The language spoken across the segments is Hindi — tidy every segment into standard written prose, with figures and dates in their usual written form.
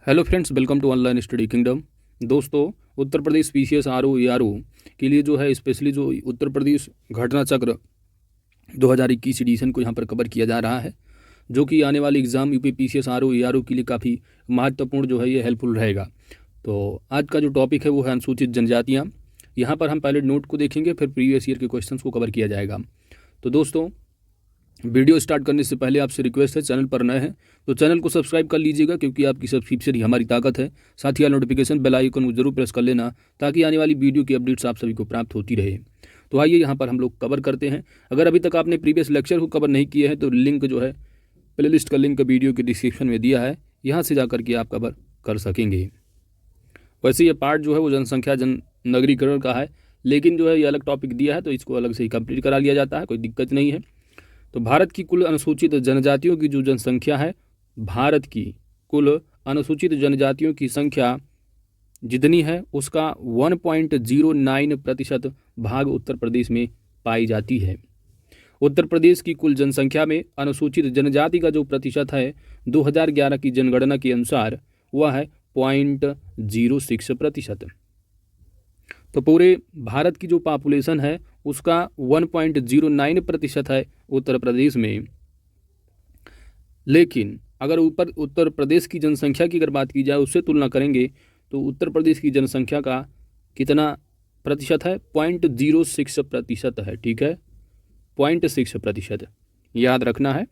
Hello friends, welcome to online study kingdom. दोस्तों, Uttar Pradesh PCS RO ARO के लिए जो है स्पेशली जो उत्तर प्रदेश घटना चक्र 2021 एडिशन को यहाँ पर कवर किया जा रहा है, जो कि आने वाले exam UP PCS RO ARO के लिए काफ़ी महत्वपूर्ण जो है ये हेल्पफुल रहेगा। तो आज का जो टॉपिक है वो है अनुसूचित जनजातियाँ। यहाँ पर हम पहले नोट को देखेंगे, फिर प्रीवियस ईयर के क्वेश्चन को कवर किया जाएगा। तो दोस्तों, वीडियो स्टार्ट करने से पहले आपसे रिक्वेस्ट है, चैनल पर नए हैं तो चैनल को सब्सक्राइब कर लीजिएगा, क्योंकि आपकी सब्सक्रिप्शन ही हमारी ताकत है। साथ ही नोटिफिकेशन बेल आइकन को जरूर प्रेस कर लेना, ताकि आने वाली वीडियो की अपडेट्स आप सभी को प्राप्त होती रहे। तो आइए यहाँ पर हम लोग कवर करते हैं। अगर अभी तक आपने प्रीवियस लेक्चर को कवर नहीं किए हैं तो लिंक जो है प्लेलिस्ट का लिंक वीडियो के डिस्क्रिप्शन में दिया है, यहाँ से जाकर के आप कवर कर सकेंगे। वैसे ये पार्ट जो है वो जनसंख्या नगरीकरण का है, लेकिन जो है ये अलग टॉपिक दिया है तो इसको अलग से ही कंप्लीट करा लिया जाता है, कोई दिक्कत नहीं है। तो भारत की कुल अनुसूचित जनजातियों की जो जनसंख्या है, भारत की कुल अनुसूचित जनजातियों की संख्या जितनी है उसका 1.09% भाग उत्तर प्रदेश में पाई जाती है। उत्तर प्रदेश की कुल जनसंख्या में अनुसूचित जनजाति का जो प्रतिशत है 2011 की जनगणना के अनुसार वह है 0.06%। तो पूरे भारत की जो पॉपुलेशन है उसका 1.09% है उत्तर प्रदेश में। लेकिन अगर उत्तर प्रदेश की जनसंख्या की अगर बात की जाए, उससे तुलना करेंगे तो उत्तर प्रदेश की जनसंख्या का कितना प्रतिशत है? 0.06% है। ठीक है, 0.6% याद रखना है,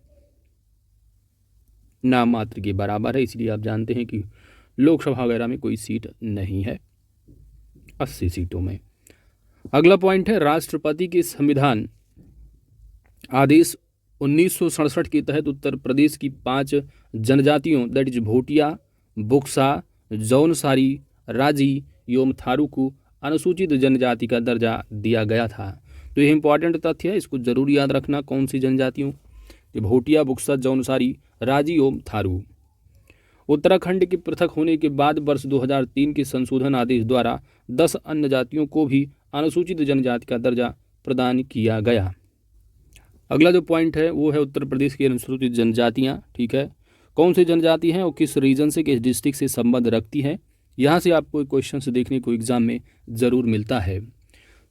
नाम मात्र के बराबर है। इसलिए आप जानते हैं कि लोकसभा वगैरह में कोई सीट नहीं है 80 सीटों में। अगला पॉइंट है राष्ट्रपति के संविधान आदेश 1967 के तहत उत्तर प्रदेश की 5 जनजातियों दैट इज भोटिया, बुक्सा, जौनसारी, राजी एवं थारू को अनुसूचित जनजाति का दर्जा दिया गया था। तो यह इंपॉर्टेंट तथ्य है, इसको जरूर याद रखना। कौन सी जनजातियों? भोटिया, बुक्सा, जौनसारी, राजी एवं थारू। उत्तराखंड के पृथक होने के बाद वर्ष 2003 के संशोधन आदेश द्वारा 10 अन्य जातियों को भी अनुसूचित जनजाति का दर्जा प्रदान किया गया। अगला जो पॉइंट है वो है उत्तर प्रदेश की अनुसूचित जनजातियाँ। ठीक है, कौन सी जनजाति हैं और किस रीजन से, किस डिस्ट्रिक्ट से संबंध रखती हैं? यहाँ से आपको क्वेश्चन से देखने को एग्जाम में ज़रूर मिलता है।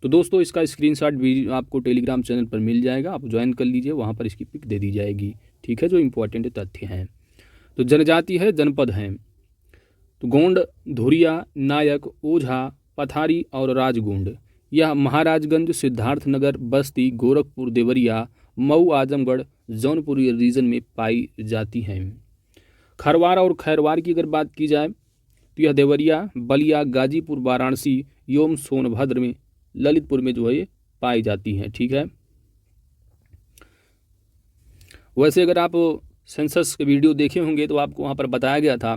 तो दोस्तों, इसका स्क्रीनशॉट भी आपको टेलीग्राम चैनल पर मिल जाएगा, आप ज्वाइन कर लीजिए, वहाँ पर इसकी पिक दे दी जाएगी। ठीक है, जो इंपॉर्टेंट तथ्य हैं। तो जनजाति है, जनपद हैं तो गोंड, धुरिया, नायक, ओझा, पथारी और राजगोंड। यह महाराजगंज, सिद्धार्थनगर, बस्ती, गोरखपुर, देवरिया, मऊ, आजमगढ़, जौनपुर रीजन में पाई जाती हैं। खरवार और खैरवार की अगर बात की जाए तो यह देवरिया, बलिया, गाजीपुर, वाराणसी एवं सोनभद्र में, ललितपुर में जो है ये पाई जाती हैं। ठीक है, वैसे अगर आप सेंसस के वीडियो देखे होंगे तो आपको वहाँ पर बताया गया था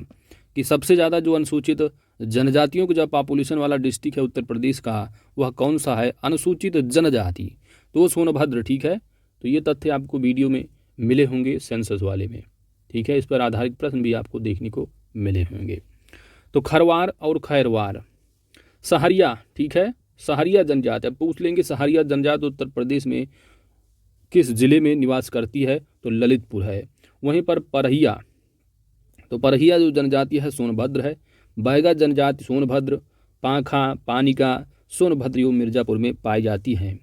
कि सबसे ज़्यादा जो अनुसूचित जनजातियों का जो पॉपुलेशन वाला डिस्ट्रिक्ट है उत्तर प्रदेश का, वह कौन सा है? अनुसूचित जनजाति, तो वो सोनभद्र। ठीक है, तो ये तथ्य आपको वीडियो में मिले होंगे सेंसस वाले में। ठीक है, इस पर आधारित प्रश्न भी आपको देखने को मिले होंगे। तो खरवार और खैरवार, सहरिया। ठीक है, सहरिया जनजाति, अब पूछ लेंगे सहरिया जनजाति उत्तर प्रदेश में किस जिले में निवास करती है? तो ललितपुर है। वहीं पर परहिया, तो परहिया जो जनजाति है सोनभद्र है। बैगा जनजाति सोनभद्र, पाखा, पानिका, सोनभद्र एवं मिर्जापुर में पाई जाती हैं।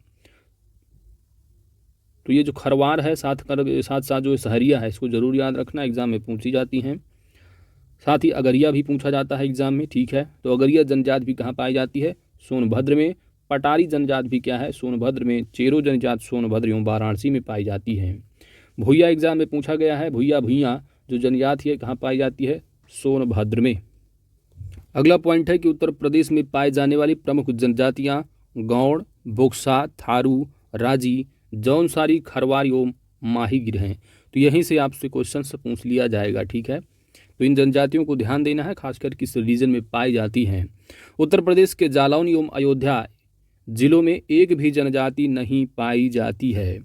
तो ये जो खरवार है साथ साथ जो सहरिया है, इसको जरूर याद रखना, एग्जाम में पूछी जाती हैं। साथ ही अगरिया भी पूछा जाता है एग्जाम में। ठीक है, तो अगरिया जनजाति भी कहाँ पाई जाती है? सोनभद्र में। पटारी जनजाति भी क्या है? सोनभद्र में। चेरो जनजाति सोनभद्र एवं वाराणसी में पाई जाती है। भुइया एग्जाम में पूछा गया है, भुइया जो जनजाति है कहाँ पाई जाती है? सोनभद्र में। अगला पॉइंट है कि उत्तर प्रदेश में पाए जाने वाली प्रमुख जनजातियाँ गौड़, बुक्सा, थारू, राजी, जौनसारी, खरवार एवं माहीगिर हैं। तो यहीं से आपसे क्वेश्चन पूछ लिया जाएगा। ठीक है, तो इन जनजातियों को ध्यान देना है, खासकर किस रीजन में पाई जाती हैं। उत्तर प्रदेश के जालौन एवं अयोध्या जिलों में एक भी जनजाति नहीं पाई जाती है।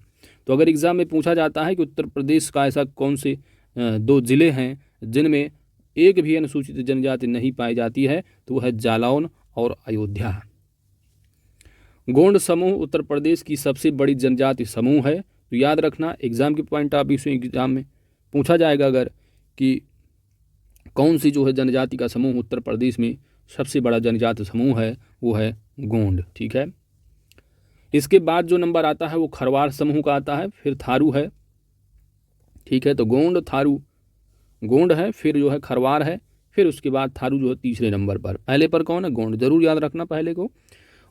तो अगर एग्जाम में पूछा जाता है कि उत्तर प्रदेश का ऐसा कौन से 2 जिले हैं जिनमें एक भी अनुसूचित जनजाति नहीं पाई जाती है, तो वह है जालौन और अयोध्या। गोंड समूह उत्तर प्रदेश की सबसे बड़ी जनजाति समूह है। तो याद रखना, एग्जाम के पॉइंट ऑफ व्यू से एग्जाम में पूछा जाएगा अगर कि कौन सी जो है जनजाति का समूह उत्तर प्रदेश में सबसे बड़ा जनजाति समूह है, वो है गोंड। ठीक है, इसके बाद जो नंबर आता है वो खरवार समूह का आता है, फिर थारू है। ठीक है, तो गोंड, थारू, गोंड है, फिर जो है खरवार है, फिर उसके बाद थारू जो है तीसरे नंबर पर। पहले पर कौन है? गोंड। जरूर याद रखना पहले को।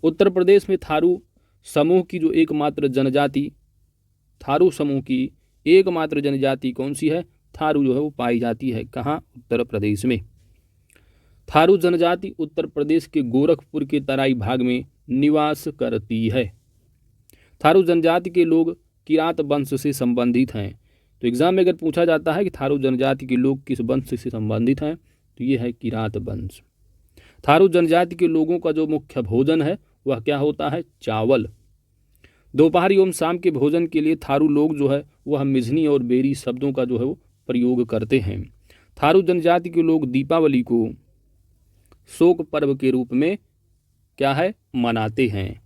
उत्तर प्रदेश में थारू समूह की जो एकमात्र जनजाति, थारू समूह की एकमात्र जनजाति कौन सी है? थारू जो है वो पाई जाती है। कहाँ? उत्तर प्रदेश में। थारू जनजाति उत्तर प्रदेश के गोरखपुर के तराई भाग में निवास करती है। थारू जनजाति के लोग किरात वंश से संबंधित हैं। तो एग्जाम में अगर पूछा जाता है कि थारू जनजाति के लोग किस वंश से संबंधित हैं, तो ये है किरात वंश। थारू जनजाति के लोगों का जो मुख्य भोजन है वह क्या होता है? चावल। दोपहर एवं शाम के भोजन के लिए थारू लोग जो है वह मिझनी और बेरी शब्दों का जो है वो प्रयोग करते हैं। थारू जनजाति के लोग दीपावली को शोक पर्व के रूप में क्या है? मनाते हैं।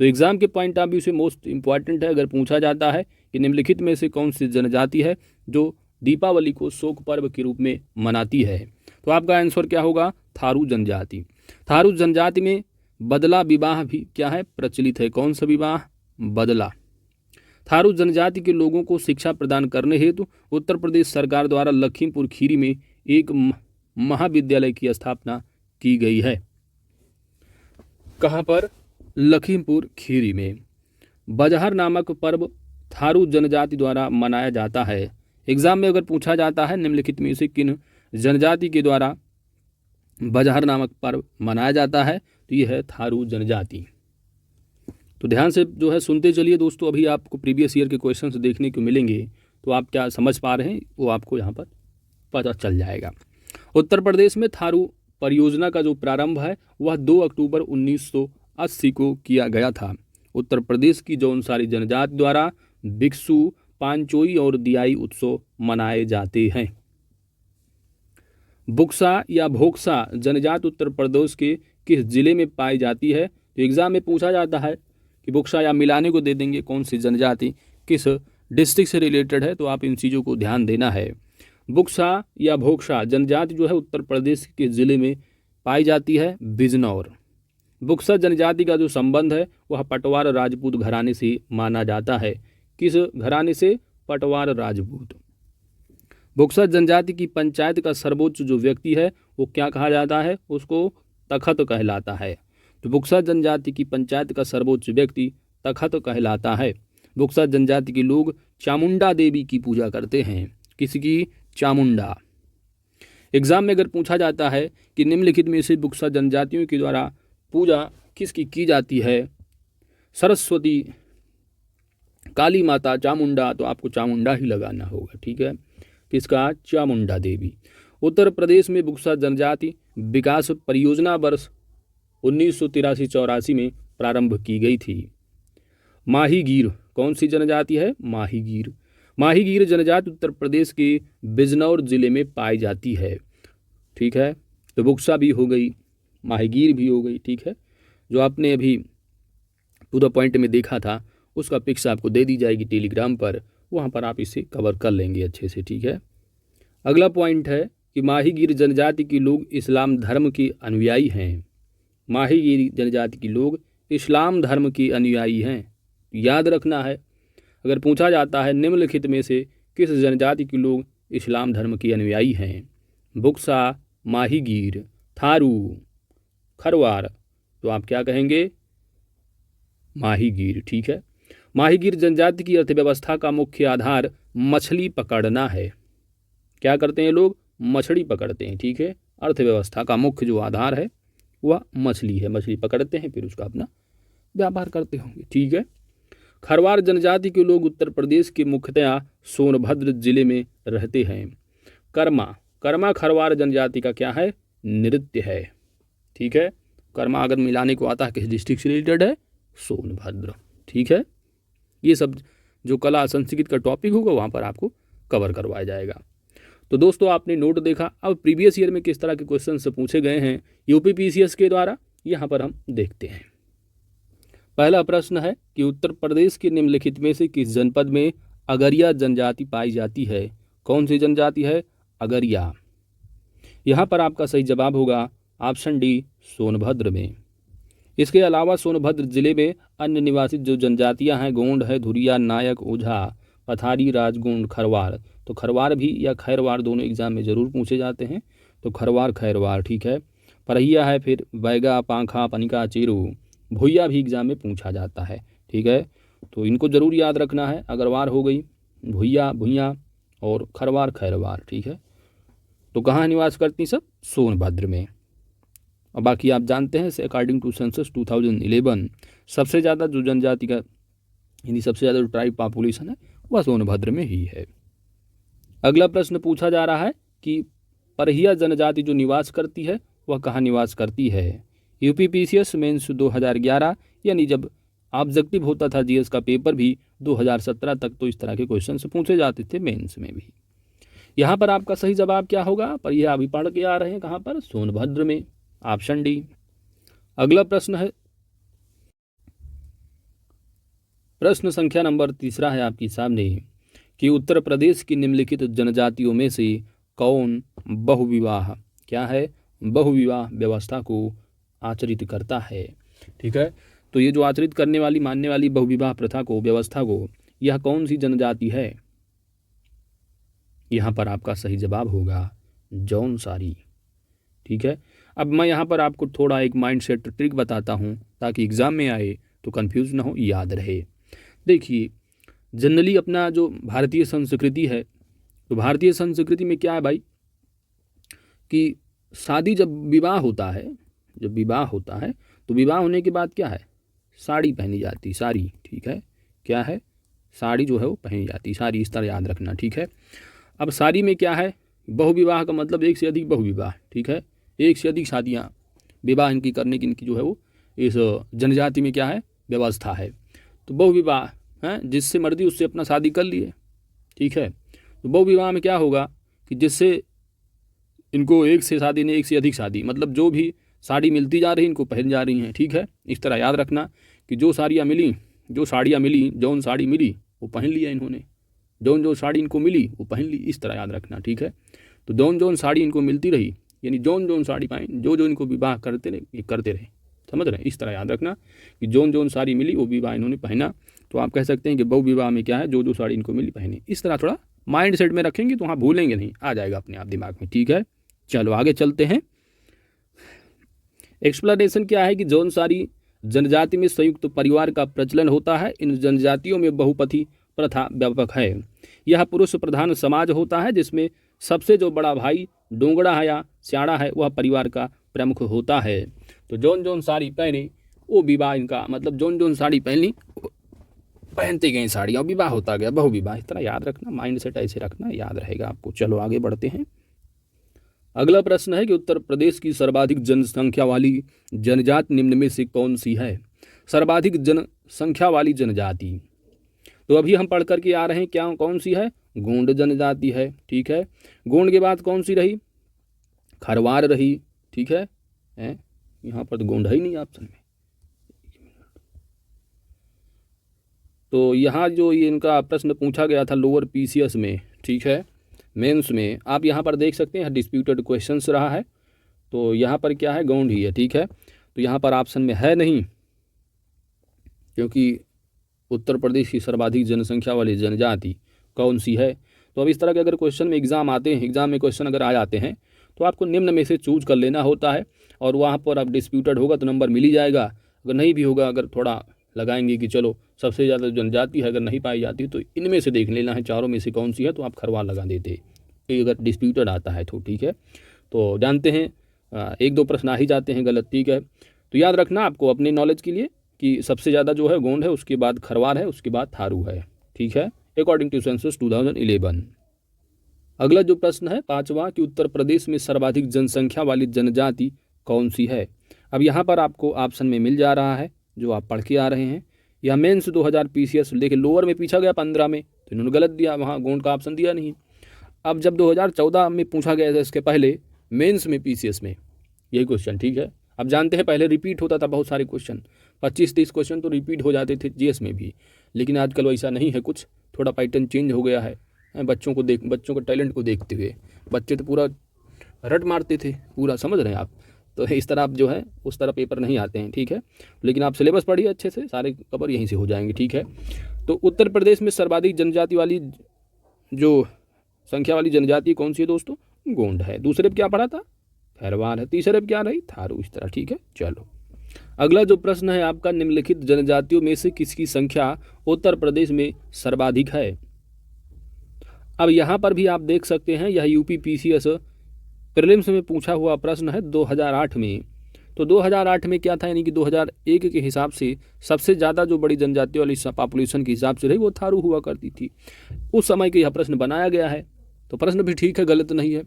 तो एग्जाम के पॉइंट ऑफ व्यू से मोस्ट इंपॉर्टेंट है, अगर पूछा जाता है कि निम्नलिखित में से कौन सी जनजाति है जो दीपावली को शोक पर्व के रूप में मनाती है, तो आपका आंसर क्या होगा? थारू जनजाति। थारू जनजाति में बदला विवाह भी क्या है? प्रचलित है। कौन सा विवाह? बदला। थारू जनजाति के लोगों को शिक्षा प्रदान करने हेतु उत्तर प्रदेश सरकार द्वारा लखीमपुर खीरी में एक महाविद्यालय की स्थापना की गई है। कहाँ पर? लखीमपुर खीरी में। बजहर नामक पर्व थारू जनजाति द्वारा मनाया जाता है। एग्जाम में अगर पूछा जाता है निम्नलिखित में से किन जनजाति के द्वारा बजहर नामक पर्व मनाया जाता है, तो ये है थारू जनजाति। तो ध्यान से जो है सुनते चलिए दोस्तों, अभी आपको प्रीवियस ईयर के क्वेश्चंस देखने को मिलेंगे, तो आप क्या समझ पा रहे हैं वो आपको यहाँ पर पता चल जाएगा। उत्तर प्रदेश में थारू परियोजना का जो प्रारंभ है वह 2 अक्टूबर 1980 को किया गया था। उत्तर प्रदेश की जौनसारी जनजाति द्वारा भिक्षु, पांचोई और दियाई उत्सव मनाए जाते हैं। बुक्सा या भोक्सा जनजाति उत्तर प्रदेश के किस जिले में पाई जाती है? तो एग्जाम में पूछा जाता है कि बुक्सा या मिलाने को दे देंगे कौन सी जनजाति किस डिस्ट्रिक्ट से रिलेटेड है, तो आप इन चीज़ों को ध्यान देना है। बुक्सा या भोक्सा जनजाति जो है उत्तर प्रदेश के जिले में पाई जाती है, बिजनौर। बुक्सा जनजाति का जो संबंध है वह पटवार राजपूत घराने से माना जाता है। किस घराने से? पटवार राजपूत। बुक्सा जनजाति की पंचायत का सर्वोच्च जो व्यक्ति है वो क्या कहा जाता है? उसको तखत कहलाता है। तो बुक्सा जनजाति की पंचायत का सर्वोच्च व्यक्ति तखत कहलाता है। बुक्सा जनजाति के लोग चामुंडा देवी की पूजा करते हैं। किसकी? चामुंडा। एग्जाम में अगर पूछा जाता है कि निम्नलिखित में से बुक्सा जनजातियों के द्वारा पूजा किसकी की जाती है? सरस्वती, काली माता, चामुंडा, तो आपको चामुंडा ही लगाना होगा। ठीक है, किसका? चामुंडा देवी। उत्तर प्रदेश में बुक्सा जनजाति विकास परियोजना वर्ष 1983-84 में प्रारंभ की गई थी। माहीगीर कौन सी जनजाति है? माहीगीर। माहीगीर जनजाति उत्तर प्रदेश के बिजनौर जिले में पाई जाती है। ठीक है, तो बुक्सा भी हो गई, माहीगीर भी हो गई। ठीक है, जो आपने अभी पूरा पॉइंट में देखा था उसका पिक्स आपको दे दी जाएगी टेलीग्राम पर, वहाँ पर आप इसे कवर कर लेंगे अच्छे से। ठीक है, अगला पॉइंट है कि माहीगीर जनजाति के लोग इस्लाम धर्म के अनुयायी हैं। माहीगीर जनजाति के लोग इस्लाम धर्म के अनुयायी हैं, याद रखना है। अगर पूछा जाता है निम्नलिखित में से किस जनजाति के लोग इस्लाम धर्म के अनुयायी हैं? बुक्सा, माहीगीर, थारू, खरवार, तो आप क्या कहेंगे? माहीगीर। ठीक है, माहीगीर जनजाति की अर्थव्यवस्था का मुख्य आधार मछली पकड़ना है। क्या करते हैं लोग? मछली पकड़ते हैं। ठीक है, अर्थव्यवस्था का मुख्य जो आधार है वह मछली है, मछली पकड़ते हैं फिर उसका अपना व्यापार करते होंगे। ठीक है, खरवार जनजाति के लोग उत्तर प्रदेश के मुख्यतया सोनभद्र जिले में रहते हैं। कर्मा, कर्मा खरवार जनजाति का क्या है? नृत्य है। ठीक है, कर्मा अगर मिलाने को आता है किस डिस्ट्रिक्ट से रिलेटेड है? सोनभद्र। ठीक है, ये सब जो कला संस्कृति का टॉपिक होगा वहाँ पर आपको कवर करवाया जाएगा। तो दोस्तों आपने नोट देखा, अब प्रीवियस ईयर में किस तरह के क्वेश्चन से पूछे गए हैं यूपी पीसीएस के द्वारा, यहाँ पर हम देखते हैं। पहला प्रश्न है कि उत्तर प्रदेश के निम्नलिखित में से किस जनपद में अगरिया जनजाति पाई जाती है? कौन सी जनजाति है? अगरिया। यहाँ पर आपका सही जवाब होगा ऑप्शन डी, सोनभद्र में। इसके अलावा सोनभद्र जिले में अन्य निवासित जो जनजातियां हैं, गोंड है, धुरिया, नायक, ओझा, पथारी, राजगोंड, खरवार। तो खरवार भी या खैरवार दोनों एग्जाम में ज़रूर पूछे जाते हैं, तो खरवार खैरवार ठीक है। परहिया है, फिर बैगा, पांखा, पनिका, चेरू, भुइया भी एग्जाम में पूछा जाता है, ठीक है। तो इनको ज़रूर याद रखना है। अगरवार हो गई, भुइया, भुइया, और खरवार खैरवार, ठीक है। तो कहाँ निवास करती सब? सोनभद्र में। और बाकी आप जानते हैं अकॉर्डिंग टू सेंसस 2011 सबसे ज़्यादा जो जनजाति का यानी सबसे ज़्यादा जो ट्राइब पॉपुलेशन है वह सोनभद्र में ही है। अगला प्रश्न पूछा जा रहा है कि परहिया जनजाति जो निवास करती है वह कहाँ निवास करती है? यूपीपीसीएस मेंस 2011 यानी जब ऑब्जेक्टिव होता था जीएस का पेपर भी 2017 तक, तो इस तरह के क्वेश्चन पूछे जाते थे मेंस में भी। यहाँ पर आपका सही जवाब क्या होगा? पर यह अभी पढ़ के आ रहे हैं कहाँ पर? सोनभद्र में, ऑप्शन डी। अगला प्रश्न है, प्रश्न संख्या नंबर 3 है आपके सामने कि उत्तर प्रदेश की निम्नलिखित जनजातियों में से कौन बहुविवाह क्या है? बहुविवाह व्यवस्था को आचरित करता है, ठीक है। तो ये जो आचरित करने वाली, मानने वाली बहुविवाह प्रथा को, व्यवस्था को, यह कौन सी जनजाति है? यहाँ पर आपका सही जवाब होगा जौनसारी, ठीक है। अब मैं यहाँ पर आपको थोड़ा एक माइंडसेट ट्रिक बताता हूँ ताकि एग्ज़ाम में आए तो कंफ्यूज ना हो, याद रहे। देखिए, जनरली अपना जो भारतीय संस्कृति है, तो भारतीय संस्कृति में क्या है भाई कि शादी जब विवाह होता है, जब विवाह होता है तो विवाह होने के बाद क्या है? साड़ी पहनी जाती, साड़ी, ठीक है। क्या है? साड़ी जो है वो पहनी जाती, साड़ी, इस तरह याद रखना, ठीक है। अब साड़ी में क्या है? बहुविवाह का मतलब एक से अधिक बहुविवाह, ठीक है। एक से अधिक शादियाँ, विवाह इनकी करने की, इनकी जो है वो इस जनजाति में क्या है? व्यवस्था है। तो बहुविवाह है, जिससे मर्जी उससे अपना शादी कर लिए, ठीक है। तो बहुविवाह में क्या होगा कि जिससे इनको एक से शादी नहीं, एक से अधिक शादी, मतलब जो भी साड़ी मिलती जा रही इनको पहन जा रही हैं, ठीक है। इस तरह याद रखना कि जो साड़ियाँ मिली, जो साड़ियाँ मिली, जौन साड़ी मिली वो पहन लिया इन्होंने, जौन जो साड़ी इनको मिली वो पहन ली, इस तरह याद रखना, ठीक है। तो जौन जौन साड़ी इनको मिलती रही, यानी जौन जौन साड़ी पाएँ, जो जो इनको विवाह करते रहे, ये करते रहे, समझ रहे हैं। इस तरह याद रखना कि जौन जौन साड़ी मिली वो विवाह इन्होंने पहना। तो आप कह सकते हैं कि बहु विवाह में क्या है? जो जो साड़ी इनको मिली पहने। इस तरह थोड़ा माइंड सेट में रखेंगे तो वहाँ भूलेंगे नहीं, आ जाएगा अपने आप दिमाग में, ठीक है। चलो आगे चलते हैं। एक्सप्लेनेशन क्या है कि जौनसारी जनजाति में संयुक्त परिवार का प्रचलन होता है। इन जनजातियों में बहुपति प्रथा व्यापक है। यह पुरुष प्रधान समाज होता है जिसमें सबसे जो बड़ा भाई डोंगड़ा है या स्याड़ा है वह परिवार का प्रमुख होता है। तो जौन जौन साड़ी पहने वो विवाह इनका, मतलब जौन जौन साड़ी पहनी पहनते गए साड़ी और विवाह होता गया, बहुविवाह। इस तरह याद रखना, माइंड सेट ऐसे रखना, याद रहेगा आपको। चलो आगे बढ़ते हैं। अगला प्रश्न है कि उत्तर प्रदेश की सर्वाधिक जनसंख्या वाली जनजाति निम्न में से कौन सी है? सर्वाधिक जनसंख्या वाली जनजाति, तो अभी हम पढ़ करके आ रहे हैं क्या, कौन सी है? गोंड जनजाति है, ठीक है। गोंड के बाद कौन सी रही? खरवार रही, ठीक है। यहाँ पर तो गोंड है ही नहीं ऑप्शन में। तो यहाँ जो ये इनका प्रश्न पूछा गया था लोअर पीसीएस में, ठीक है, मेंस में, आप यहाँ पर देख सकते हैं डिस्प्यूटेड क्वेश्चंस रहा है। तो यहाँ पर क्या है? गोंड ही है, ठीक है। तो यहाँ पर ऑप्शन में है नहीं, क्योंकि उत्तर प्रदेश की सर्वाधिक जनसंख्या वाली जनजाति कौन सी है। तो अब इस तरह के अगर क्वेश्चन में एग्जाम आते हैं, एग्जाम में क्वेश्चन अगर आ जाते हैं तो आपको निम्न में से चूज कर लेना होता है, और वहाँ पर अब डिस्प्यूटेड होगा तो नंबर मिल ही जाएगा। अगर नहीं भी होगा, अगर थोड़ा लगाएंगे कि चलो सबसे ज़्यादा जनजाति है अगर नहीं पाई जाती तो इनमें से देख लेना है चारों में से कौन सी है, तो आप खरवार लगा देते अगर डिस्प्यूटेड आता है तो, ठीक है। तो जानते हैं 1-2 प्रश्न आ ही जाते हैं गलत, ठीक है। तो याद रखना आपको अपने नॉलेज के लिए कि सबसे ज़्यादा जो है गोंड है, उसके बाद खरवार है, उसके बाद थारू है, ठीक है, अकॉर्डिंग टू सेंसस 2011। अगला जो प्रश्न है 5वां कि उत्तर प्रदेश में सर्वाधिक जनसंख्या वाली जनजाति कौन सी है? अब यहाँ पर आपको ऑप्शन में मिल जा रहा है जो आप पढ़ के आ रहे हैं। यह मेंस 2000 पीसीएस, देखिए लोअर में पूछा गया 15 में, तो इन्होंने गलत दिया, वहाँ गोंड का ऑप्शन दिया नहीं। अब जब 2014 में पूछा गया था इसके पहले मेंस में पीसीएस में यही क्वेश्चन, ठीक है। अब जानते हैं पहले रिपीट होता था बहुत सारे क्वेश्चन, 25-30 क्वेश्चन तो रिपीट हो जाते थे जीएस में भी, लेकिन आजकल वैसा नहीं है, कुछ थोड़ा पैटर्न चेंज हो गया है। बच्चों के टैलेंट को देखते हुए बच्चे तो पूरा रट मारते थे पूरा, समझ रहे हैं आप। तो इस तरह आप जो है उस तरह पेपर नहीं आते हैं, ठीक है। लेकिन आप सिलेबस पढ़िए अच्छे से, सारे कवर यहीं से हो जाएंगे, ठीक है। तो उत्तर प्रदेश में सर्वाधिक जनजाति वाली जो संख्या वाली जनजाति कौन सी है दोस्तों? गोंड है। दूसरे पे क्या पढ़ा था? खैरवाल है। तीसरे पे क्या रही? थारू। इस तरह, ठीक है। चलो अगला जो प्रश्न है आपका, निम्नलिखित जनजातियों में से किसकी संख्या उत्तर प्रदेश में सर्वाधिक है? अब यहाँ पर भी आप देख सकते हैं, यह यूपी पीसीएस प्रीलिम्स में पूछा हुआ प्रश्न है 2008 में। तो 2008 में क्या था, यानी कि 2001 के हिसाब से सबसे ज़्यादा जो बड़ी जनजाति वाली पॉपुलेशन के हिसाब से रही वो थारू हुआ करती थी। उस समय के यह प्रश्न बनाया गया है, तो प्रश्न भी ठीक है, गलत नहीं है।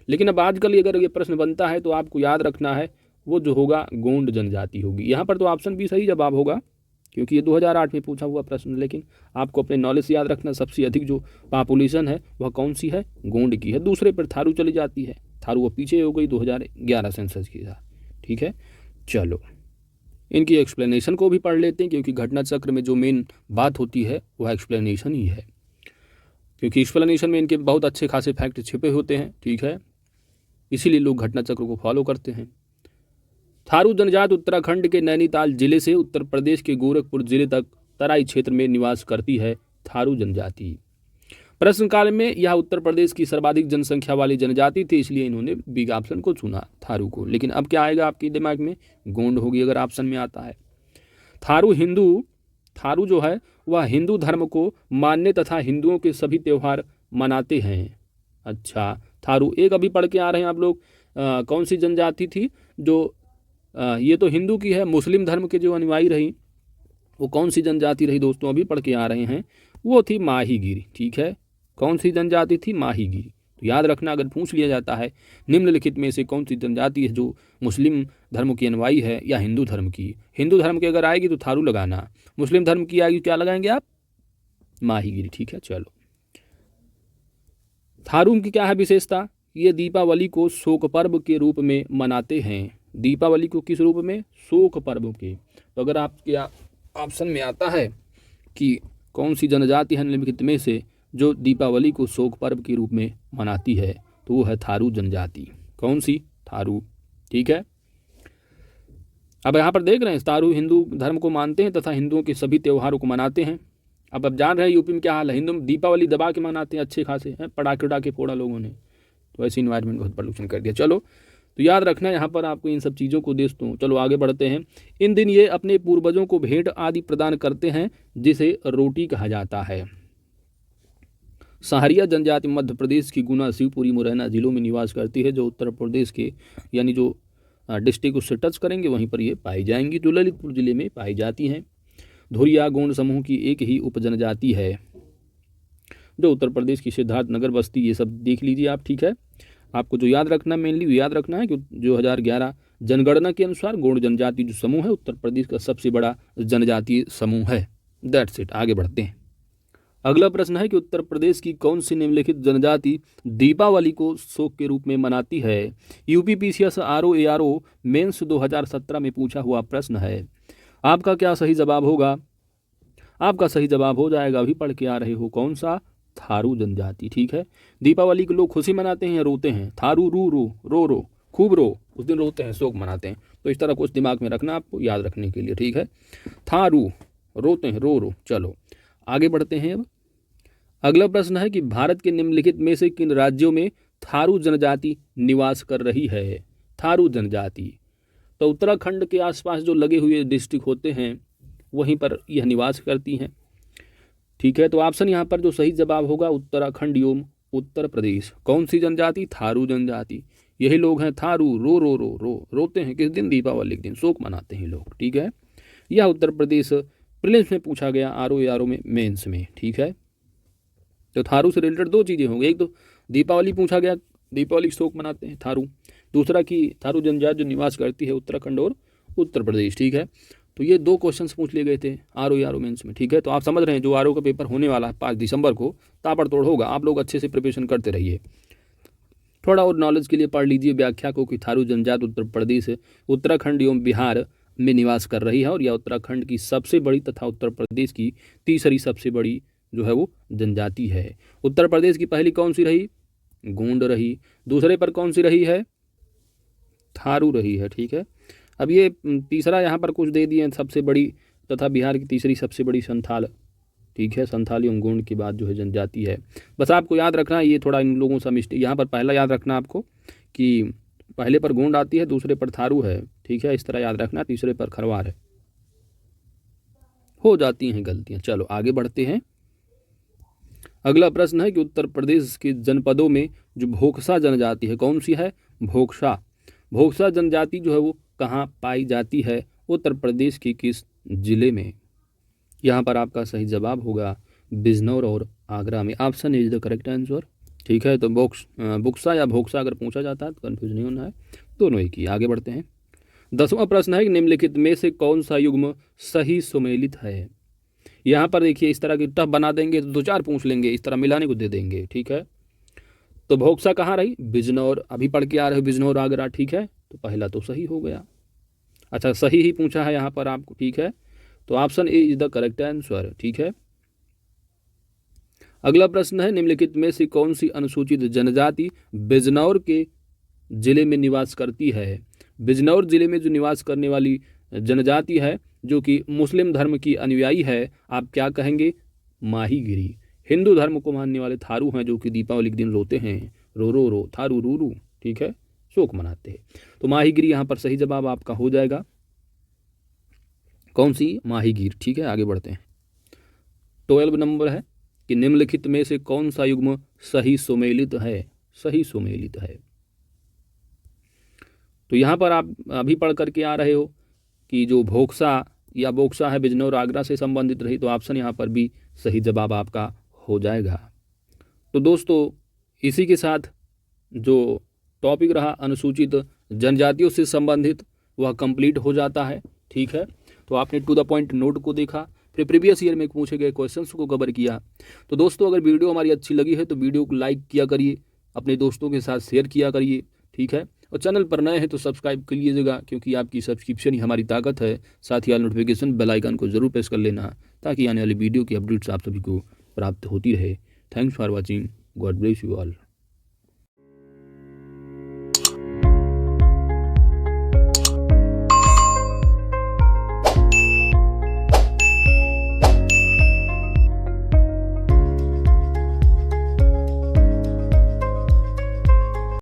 लेकिन अब आजकल अगर ये प्रश्न बनता है तो आपको याद रखना है वो जो होगा गोंड जनजाति होगी। यहाँ पर तो ऑप्शन भी सही जवाब होगा, क्योंकि ये 2008 में पूछा हुआ प्रश्न। लेकिन आपको अपने नॉलेज से याद रखना, सबसे अधिक जो पॉपुलेशन है वह कौन सी है? गोंड की है। दूसरे पर थारू चली जाती है, थारू वो पीछे हो गई 2011 सेंसस के साथ, ठीक है। चलो इनकी एक्सप्लेनेशन को भी पढ़ लेते हैं, क्योंकि घटना चक्र में जो मेन बात होती है वह एक्सप्लेनेशन ही है, क्योंकि एक्सप्लेनेशन में इनके बहुत अच्छे खासे फैक्ट छिपे होते हैं, ठीक है। इसीलिए लोग घटना चक्र को फॉलो करते हैं। थारू जनजाति उत्तराखंड के नैनीताल जिले से उत्तर प्रदेश के गोरखपुर जिले तक तराई क्षेत्र में निवास करती है थारू जनजाति। प्रश्नकाल में यह उत्तर प्रदेश की सर्वाधिक जनसंख्या वाली जनजाति थी, इसलिए इन्होंने बी ऑप्शन को चुना, थारू को। लेकिन अब क्या आएगा आपके दिमाग में? गोंड होगी अगर ऑप्शन में आता है। थारू जो है वह हिंदू धर्म को मानने तथा हिंदुओं के सभी त्यौहार मनाते हैं। अच्छा, थारू एक अभी पढ़ के आ रहे हैं आप लोग, कौन सी जनजाति थी जो ये तो हिंदू की है, मुस्लिम धर्म के जो अनुयायी रही वो कौन सी जनजाति रही दोस्तों? अभी पढ़ के आ रहे हैं, वो थी माहीगीरी, ठीक है। कौन सी जनजाति थी? माहीगीरी। तो याद रखना, अगर पूछ लिया जाता है निम्नलिखित में से कौन सी जनजाति है जो मुस्लिम धर्म की अनुयायी है या हिंदू धर्म की, हिंदू धर्म की अगर आएगी तो थारू लगाना, मुस्लिम धर्म की आएगी क्या लगाएंगे आप? माहीगीरी, ठीक है। चलो थारू की क्या है विशेषता? ये दीपावली को शोक पर्व के रूप में मनाते हैं। दीपावली को किस रूप में? शोक पर्व के। तो अगर आपके ऑप्शन में आता है कि कौन सी जनजाति है निम्नलिखित में से जो दीपावली को शोक पर्व के रूप में मनाती है, तो वो है थारू जनजाति। कौन सी? थारू, ठीक है। अब यहाँ पर देख रहे हैं, थारू हिंदू धर्म को मानते हैं तथा हिंदुओं के सभी त्योहारों को मनाते हैं। अब जान रहे हैं यूपी में क्या हाल है, हिंदू दीपावली दबा के मनाते हैं, अच्छे खासे हैं, पटाखे उड़ाके फोड़ा लोगों ने, तो ऐसे इन्वायरमेंट बहुत प्रदूषण कर दिया। चलो तो याद रखना है यहाँ पर आपको इन सब चीज़ों को दोस्तों। चलो आगे बढ़ते हैं। इन दिन ये अपने पूर्वजों को भेंट आदि प्रदान करते हैं, जिसे रोटी कहा जाता है। सहरिया जनजाति मध्य प्रदेश की गुना, शिवपुरी, मुरैना जिलों में निवास करती है, जो उत्तर प्रदेश के यानी जो डिस्ट्रिक्ट उससे टच करेंगे वहीं पर ये पाई जाएंगी, जो ललितपुर जिले में पाई जाती हैं। धुरिया गोंड समूह की एक ही उपजनजाति है, जो उत्तर प्रदेश की सिद्धार्थनगर, बस्ती, ये सब देख लीजिए आप, ठीक है। आपको जो याद रखना, मेनली याद रखना है कि 2011 जनगणना के अनुसार गोंड जनजाति जो समूह है उत्तर प्रदेश का सबसे बड़ा जनजातीय समूह है। That's it. आगे बढ़ते हैं। अगला प्रश्न है कि उत्तर प्रदेश की कौन सी निम्नलिखित जनजाति दीपावली को शोक के रूप में मनाती है? UP PCS RO ARO mains 2017 में पूछा हुआ प्रश्न है। आपका क्या सही जवाब होगा? आपका सही जवाब हो जाएगा, अभी पढ़ के आ रहे हो, कौन सा? थारू जनजाति, ठीक है। दीपावली के लोग खुशी मनाते हैं या रोते हैं? थारू रू रो रो खूब रो, उस दिन रोते हैं, शोक मनाते हैं। तो इस तरह कुछ दिमाग में रखना आपको याद रखने के लिए, ठीक है। थारू रोते हैं, रो। चलो आगे बढ़ते हैं। अब अगला प्रश्न है कि भारत के निम्नलिखित में से किन राज्यों में थारू जनजाति निवास कर रही है? थारू जनजाति तो उत्तराखंड के आसपास जो लगे हुए डिस्ट्रिक्ट होते हैं वहीं पर यह निवास करती हैं, ठीक है। तो ऑप्शन यहाँ पर जो सही जवाब होगा उत्तराखंड एवं उत्तर प्रदेश। कौन सी जनजाति? थारू जनजाति। यही लोग हैं थारू, रोते हैं किस दिन? दीपावली के दिन, शोक मनाते हैं लोग, ठीक है। यह उत्तर प्रदेश प्रीलिम्स में पूछा गया, RO ARO में मेंस में, ठीक है। तो थारू से रिलेटेड दो चीज़ें होंगी, एक तो दीपावली पूछा गया, दीपावली शोक मनाते हैं थारू, दूसरा कि थारू जनजाति जो निवास करती है उत्तराखंड और उत्तर प्रदेश, ठीक है। तो ये दो क्वेश्चंस पूछ लिए गए थे RO ARO मेंस में, ठीक है। तो आप समझ रहे हैं जो RO का पेपर होने वाला है 5 दिसंबर को, ताबड़तोड़ होगा। आप लोग अच्छे से प्रिपरेशन करते रहिए। थोड़ा और नॉलेज के लिए पढ़ लीजिए व्याख्या को कि थारू जनजाति उत्तर प्रदेश, उत्तराखंड एवं बिहार में निवास कर रही है, और यह उत्तराखंड की सबसे बड़ी तथा उत्तर प्रदेश की तीसरी सबसे बड़ी जो है वो जनजाति है। उत्तर प्रदेश की पहली कौन सी रही? गोंड रही, दूसरे पर कौन सी रही है, थारू रही है। ठीक है, अब ये तीसरा यहाँ पर कुछ दे दिए सबसे बड़ी तथा बिहार की तीसरी सबसे बड़ी संथाल। ठीक है, संथाली और गोंड के बाद जो है जनजाति है। बस आपको याद रखना है, ये थोड़ा इन लोगों से मिस्टेक, यहाँ पर पहला याद रखना आपको कि पहले पर गोंड आती है, दूसरे पर थारू है। ठीक है, इस तरह याद रखना, तीसरे पर खरवार है। हो जाती हैं गलतियाँ। चलो आगे बढ़ते हैं। अगला प्रश्न है कि उत्तर प्रदेश के जनपदों में जो भोक्सा जनजाति है कौन सी है, भोक्सा। भोक्सा जनजाति जो है वो कहाँ पाई जाती है, उत्तर प्रदेश के किस जिले में। यहाँ पर आपका सही जवाब होगा बिजनौर और आगरा में। Option is the correct answer. ठीक है, तो बुक्सा या भोक्सा अगर पूछा जाता है तो कन्फ्यूज नहीं होना है, दोनों एक ही। आगे बढ़ते हैं। 10वां प्रश्न है कि निम्नलिखित में से कौन सा युग्म सही सुमेलित है। यहाँ पर देखिए इस तरह की टफ बना देंगे तो 2-4 पूछ लेंगे, इस तरह मिलाने को दे देंगे। ठीक है, तो भोक्सा कहाँ रही, बिजनौर, अभी पढ़ के आ रहे हो बिजनौर आगरा। ठीक है, तो पहला तो सही हो गया। अच्छा, सही ही पूछा है यहाँ पर आपको। ठीक है, तो option A is the correct answer. ठीक है, अगला प्रश्न है निम्नलिखित में से कौन सी अनुसूचित जनजाति बिजनौर के जिले में निवास करती है। बिजनौर जिले में जो निवास करने वाली जनजाति है जो कि मुस्लिम धर्म की अनुयायी है, आप क्या कहेंगे, माहीगिरी। हिंदू धर्म को मानने वाले थारू हैं जो कि दीपावली के दिन रोते हैं, रो रो रो थारू रू रू। ठीक है, शोक मनाते हैं। तो माहीगिरी यहाँ पर सही जवाब आपका हो जाएगा, कौन सी, माहीगीर। ठीक है, आगे बढ़ते हैं। 12 नंबर है कि निम्नलिखित में से कौन सा युग्म सही सुमेलित है, सही सुमेलित है। तो यहाँ पर आप अभी पढ़ करके आ रहे हो कि जो भोक्सा या बोक्सा है बिजनौर आगरा से संबंधित रही, तो ऑप्शन यहाँ पर भी सही जवाब आपका हो जाएगा। तो दोस्तों इसी के साथ जो टॉपिक रहा अनुसूचित जनजातियों से संबंधित वह कंप्लीट हो जाता है। ठीक है, तो आपने टू द पॉइंट नोट को देखा, फिर प्रीवियस ईयर में पूछे गए क्वेश्चंस को कवर किया। तो दोस्तों अगर वीडियो हमारी अच्छी लगी है तो वीडियो को लाइक किया करिए, अपने दोस्तों के साथ शेयर किया करिए। ठीक है, और चैनल पर नए हैं तो सब्सक्राइब कर लीजिएगा, क्योंकि आपकी सब्सक्रिप्शन ही हमारी ताकत है। साथ ही नोटिफिकेशन बेल आइकन को जरूर प्रेस कर लेना, ताकि आने वाली वीडियो की अपडेट्स आप सभी को प्राप्त होती रहे। Thanks for watching, God bless you all.